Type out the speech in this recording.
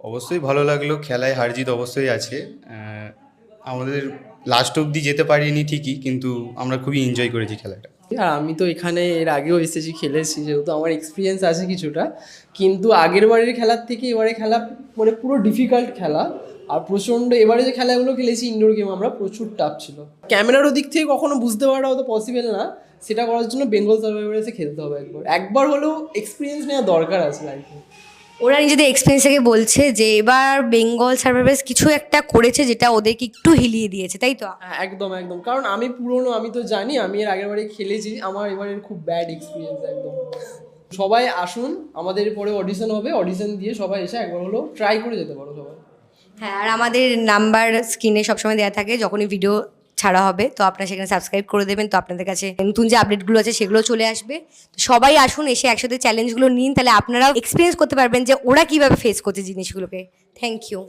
অবশ্যই ভালো লাগলো, খেলায় হার জিত অবশ্যই আছে। আমাদের লাস্ট অবধি যেতে পারিনি ঠিকই, কিন্তু আমরা খুবই এনজয় করেছি খেলাটা। আর আমি তো এখানে এর আগেও এসেছি, খেলেছি, যেহেতু আমার এক্সপিরিয়েন্স আছে কিছুটা। কিন্তু আগের বারের খেলার থেকে এবারে খেলা মানে পুরো ডিফিকাল্ট খেলা। আর প্রচণ্ড এবারে যে খেলাগুলো খেলেছি ইনডোর গেম, আমরা প্রচুর টাফ ছিল। ক্যামেরার দিক থেকে কখনো বুঝতে পারাটা হয়তো পসিবল না, সেটা করার জন্য বেঙ্গল সার্ভাইভার এসে খেলতে হবে একবার, একবার হলেও এক্সপিরিয়েন্স নেওয়া দরকার আছে লাইফে। ওরা নিজেদের এক্সপিরিয়েন্স থেকে বলছে যে এবার বেঙ্গল সার্ভাইভার্স কিছু একটা করেছে যেটা ওদেরকে একটু হিলিয়ে দিয়েছে, তাই তো? হ্যাঁ, একদম একদম, কারণ আমি পুরনো, আমি তো জানি, আমি এর আগের বারে খেলেছি, আমার এবারের খুব ব্যাড এক্সপিরিয়েন্স একদম। সবাই আসুন, আমাদের পরে অডিশন হবে, অডিশন দিয়ে সবাই এসে একবার হলো ট্রাই করে যেতে পারো সবাই। হ্যাঁ, আর আমাদের নাম্বার স্ক্রিনে সবসময় দেওয়া থাকে, যখনই ভিডিও ছাড়া হবে তো আপনারা সেখানে সাবস্ক্রাইব করে দেবেন, তো আপনাদের কাছে নতুন যে আপডেটগুলো আছে সেগুলো চলে আসবে। তো সবাই আসুন, এসে একসাথে চ্যালেঞ্জগুলো নিন, তাহলে আপনারাও এক্সপিরিয়েন্স করতে পারবেন যে ওরা কীভাবে ফেস করছে জিনিসগুলোকে। Thank you.